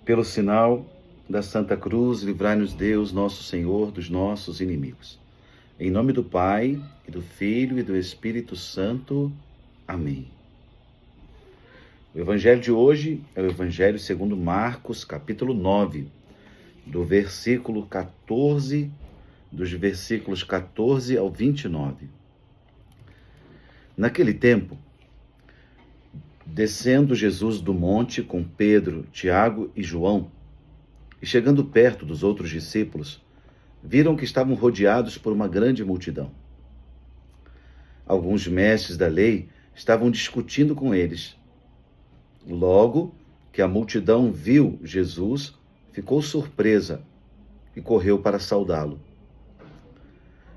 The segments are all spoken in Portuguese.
Pelo sinal da Santa Cruz, livrai-nos Deus, nosso Senhor, dos nossos inimigos. Em nome do Pai, e do Filho e do Espírito Santo. Amém. O Evangelho de hoje é o Evangelho segundo Marcos, capítulo 9, dos versículos 14 ao 29. Naquele tempo, descendo Jesus do monte com Pedro, Tiago e João, e chegando perto dos outros discípulos, viram que estavam rodeados por uma grande multidão. Alguns mestres da lei estavam discutindo com eles. Logo que a multidão viu Jesus, ficou surpresa e correu para saudá-lo.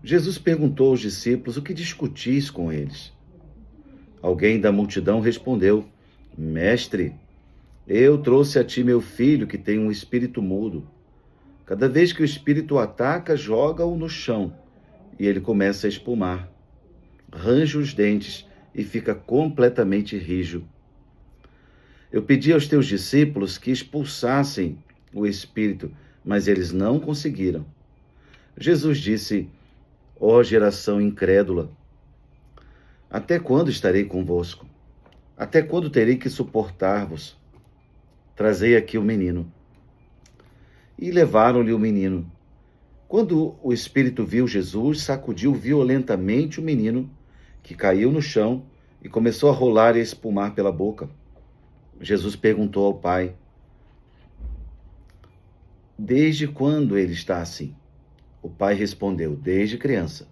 Jesus perguntou aos discípulos: o que discutis com eles? Alguém da multidão respondeu: Mestre, eu trouxe a ti meu filho que tem um espírito mudo. Cada vez que o espírito o ataca, joga-o no chão e ele começa a espumar. Range os dentes e fica completamente rijo. Eu pedi aos teus discípulos que expulsassem o espírito, mas eles não conseguiram. Jesus disse: ó geração incrédula, até quando estarei convosco? Até quando terei que suportar-vos? Trazei aqui o menino. E levaram-lhe o menino. Quando o espírito viu Jesus, sacudiu violentamente o menino, que caiu no chão e começou a rolar e a espumar pela boca. Jesus perguntou ao pai: desde quando ele está assim? O pai respondeu: desde criança.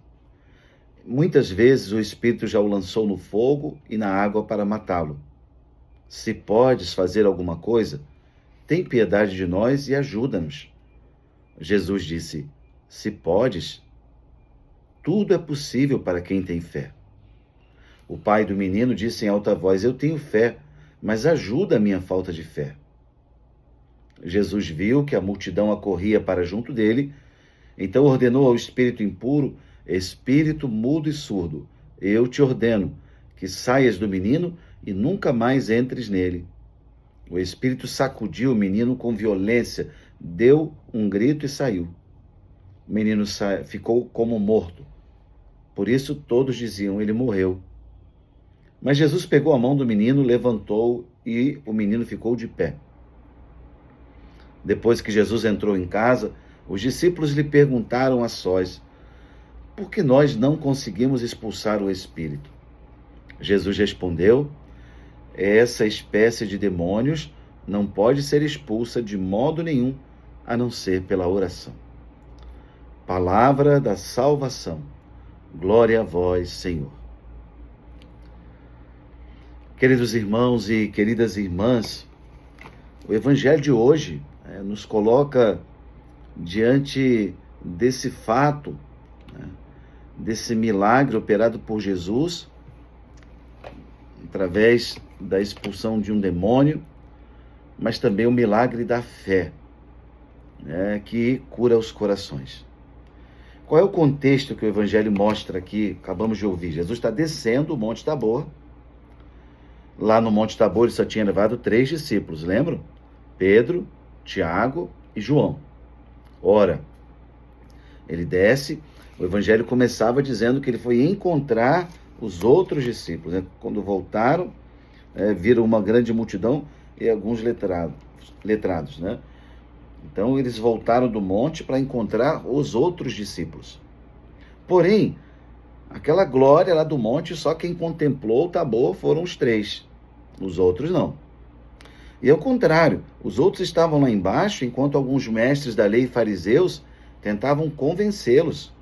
Muitas vezes o espírito já o lançou no fogo e na água para matá-lo. Se podes fazer alguma coisa, tem piedade de nós e ajuda-nos. Jesus disse: se podes, tudo é possível para quem tem fé. O pai do menino disse em alta voz: eu tenho fé, mas ajuda a minha falta de fé. Jesus viu que a multidão acorria para junto dele, então ordenou ao espírito impuro: espírito mudo e surdo, eu te ordeno que saias do menino e nunca mais entres nele. O espírito sacudiu o menino com violência, deu um grito e saiu. O menino ficou como morto. Por isso todos diziam: ele morreu. Mas Jesus pegou a mão do menino, levantou e o menino ficou de pé. Depois que Jesus entrou em casa, os discípulos lhe perguntaram a sós: por que nós não conseguimos expulsar o espírito? Jesus respondeu: essa espécie de demônios não pode ser expulsa de modo nenhum, a não ser pela oração. Palavra da salvação. Glória a vós, Senhor. Queridos irmãos e queridas irmãs, o Evangelho de hoje nos coloca diante desse fato, desse milagre operado por Jesus, através da expulsão de um demônio, mas também o milagre da fé, que cura os corações. Qual é o contexto que o Evangelho mostra aqui? Acabamos de ouvir. Jesus está descendo o Monte Tabor. Lá no Monte Tabor ele só tinha levado 3 discípulos, lembram? Pedro, Tiago e João. Ora, ele desce. O Evangelho começava dizendo que ele foi encontrar os outros discípulos. Quando voltaram, viram uma grande multidão e alguns letrados. Então, eles voltaram do monte para encontrar os outros discípulos. Porém, aquela glória lá do monte, só quem contemplou o Tabor foram os 3. Os outros não. E ao contrário, os outros estavam lá embaixo, enquanto alguns mestres da lei e fariseus tentavam convencê-los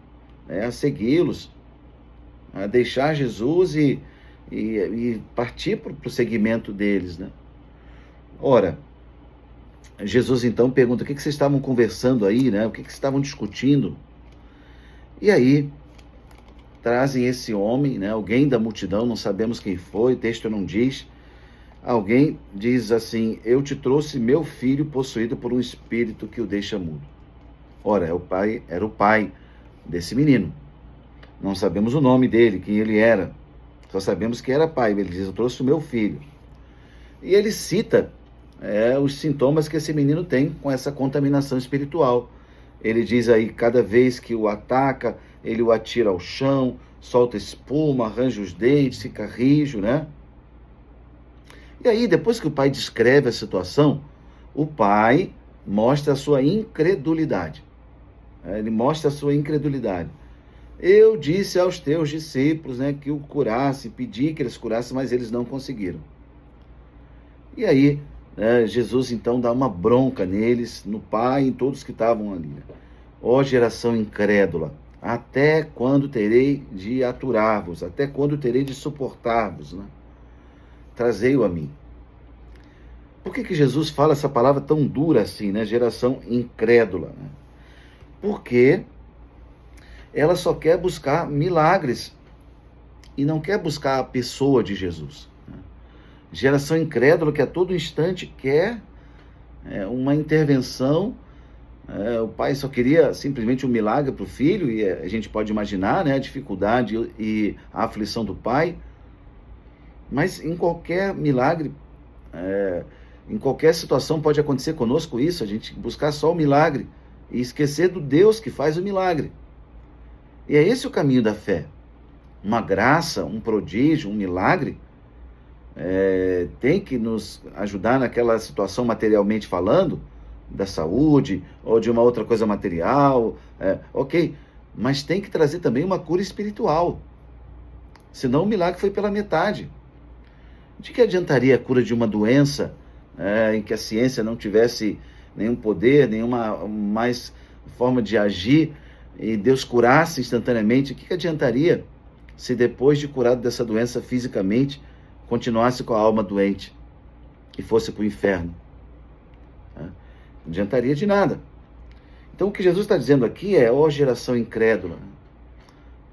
a segui-los, a deixar Jesus e partir para o seguimento deles. Ora, Jesus então pergunta: o que vocês estavam conversando aí? O que vocês estavam discutindo? E aí, trazem esse homem, alguém da multidão, não sabemos quem foi, o texto não diz. Alguém diz assim: eu te trouxe meu filho possuído por um espírito que o deixa mudo. Ora, era o pai desse menino. Não sabemos o nome dele, quem ele era. Só sabemos que era pai. Ele diz: eu trouxe o meu filho. E ele cita os sintomas que esse menino tem com essa contaminação espiritual. Ele diz aí, cada vez que o ataca, ele o atira ao chão, solta espuma, arranja os dentes, fica rijo, né? E aí, depois que o pai descreve a situação, o pai mostra a sua incredulidade. Ele mostra a sua incredulidade. Eu disse aos teus discípulos, né, que o curasse, pedi que eles curassem, mas eles não conseguiram. E aí, Jesus então dá uma bronca neles, no pai e em todos que estavam ali. Ó geração incrédula, até quando terei de aturar-vos? Até quando terei de suportar-vos? Né? Trazei-o a mim. Por que Jesus fala essa palavra tão dura assim, né? Geração incrédula. Né? Porque ela só quer buscar milagres e não quer buscar a pessoa de Jesus. Né? Geração incrédula que a todo instante quer uma intervenção. O pai só queria simplesmente um milagre para o filho, e a gente pode imaginar, né, a dificuldade e a aflição do pai. Mas em qualquer milagre, em qualquer situação pode acontecer conosco isso, a gente buscar só o milagre e esquecer do Deus que faz o milagre. E é esse o caminho da fé. Uma graça, um prodígio, um milagre, tem que nos ajudar naquela situação materialmente falando, da saúde, ou de uma outra coisa material, ok, mas tem que trazer também uma cura espiritual. Senão o milagre foi pela metade. De que adiantaria a cura de uma doença em que a ciência não tivesse nenhum poder, nenhuma mais forma de agir, e Deus curasse instantaneamente? O que adiantaria se depois de curado dessa doença fisicamente, continuasse com a alma doente e fosse para o inferno? Não adiantaria de nada. Então o que Jesus está dizendo aqui é, ó geração incrédula,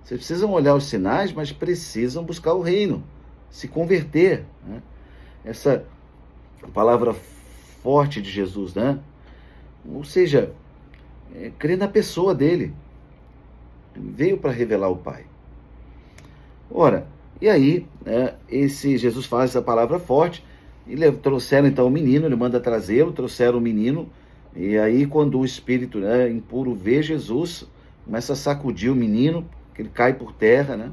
vocês precisam olhar os sinais, mas precisam buscar o reino, se converter. Né? Essa palavra forte de Jesus, né? Ou seja, crer na pessoa dele. Ele veio para revelar o Pai. Ora, e aí, esse Jesus faz essa palavra forte, e trouxeram então o menino, ele manda trazê-lo, trouxeram o menino, e aí quando o espírito impuro vê Jesus, começa a sacudir o menino, que ele cai por terra, né?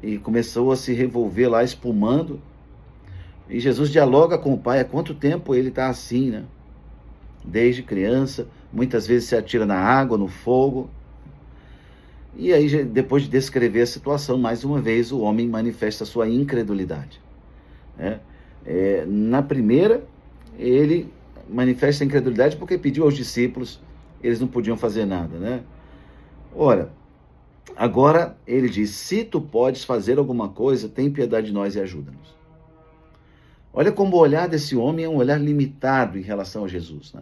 E começou a se revolver lá, espumando. E Jesus dialoga com o pai, há quanto tempo ele está assim, né? Desde criança, muitas vezes se atira na água, no fogo. E aí, depois de descrever a situação, mais uma vez o homem manifesta a sua incredulidade. Na primeira, ele manifesta a incredulidade porque pediu aos discípulos, eles não podiam fazer nada, né? Ora, agora ele diz, se tu podes fazer alguma coisa, tem piedade de nós e ajuda-nos. Olha como o olhar desse homem é um olhar limitado em relação a Jesus, né?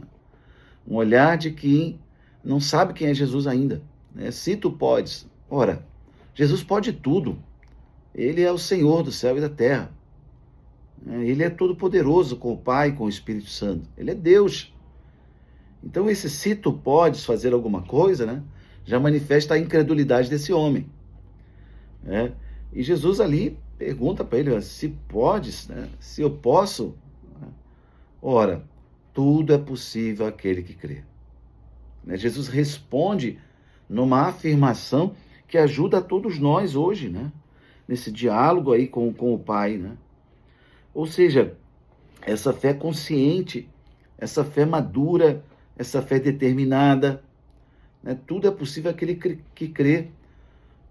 Um olhar de quem não sabe quem é Jesus ainda, né? Se tu podes. Ora, Jesus pode tudo. Ele é o Senhor do céu e da terra. Ele é todo poderoso com o Pai, com o Espírito Santo. Ele é Deus. Então esse se tu podes fazer alguma coisa, né, já manifesta a incredulidade desse homem. E Jesus ali pergunta para ele, se podes, né, se eu posso. Ora, tudo é possível àquele que crê. Jesus responde numa afirmação que ajuda a todos nós hoje, né, nesse diálogo aí com o Pai, né? Ou seja, essa fé consciente, essa fé madura, essa fé determinada, né? Tudo é possível àquele que crê.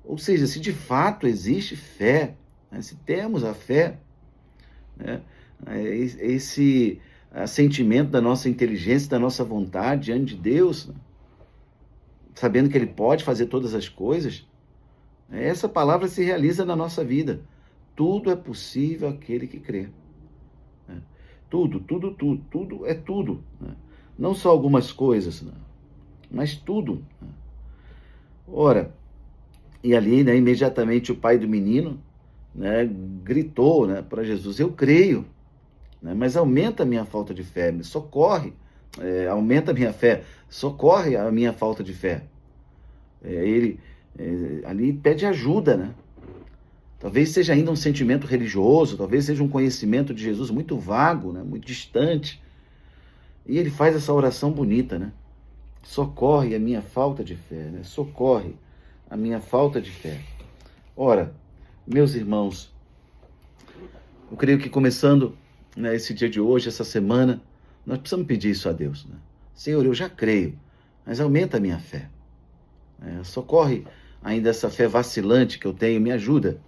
Ou seja, se de fato existe fé, né? Se temos a fé, né? Esse sentimento da nossa inteligência, da nossa vontade diante de Deus, né? Sabendo que Ele pode fazer todas as coisas, essa palavra se realiza na nossa vida. Tudo é possível àquele que crê. Tudo é tudo. Não só algumas coisas, mas tudo. Ora, e ali, né, imediatamente o pai do menino, né, gritou, né, para Jesus, eu creio, né, mas aumenta a minha falta de fé, me socorre, aumenta a minha fé, socorre a minha falta de fé. Ele ali pede ajuda, né? Talvez seja ainda um sentimento religioso, talvez seja um conhecimento de Jesus muito vago, né, muito distante, E ele faz essa oração bonita, né? Socorre a minha falta de fé, né? Socorre a minha falta de fé. Ora, meus irmãos, eu creio que começando, né, esse dia de hoje, essa semana, nós precisamos pedir isso a Deus, né? Senhor, eu já creio, mas aumenta a minha fé. Socorre ainda essa fé vacilante que eu tenho, me ajuda.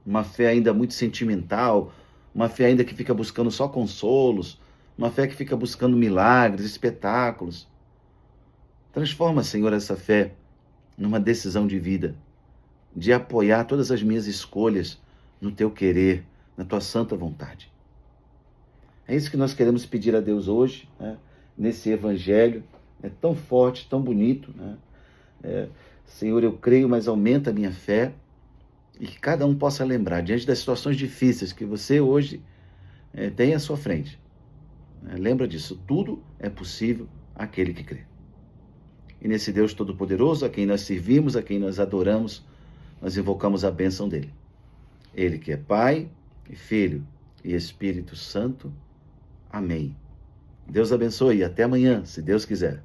Uma fé ainda muito sentimental, uma fé ainda que fica buscando só consolos, uma fé que fica buscando milagres, espetáculos. Transforma, Senhor, essa fé numa decisão de vida, de apoiar todas as minhas escolhas no teu querer, na tua santa vontade. É isso que nós queremos pedir a Deus hoje, né? Nesse evangelho, é tão forte, tão bonito, né? Senhor, eu creio, mas aumenta a minha fé, e que cada um possa lembrar, diante das situações difíceis que você hoje tem à sua frente. Lembra disso, tudo é possível àquele que crê. E nesse Deus Todo-Poderoso, a quem nós servimos, a quem nós adoramos, nós invocamos a bênção dele. Ele que é Pai, e Filho e Espírito Santo. Amém. Deus abençoe e até amanhã, se Deus quiser.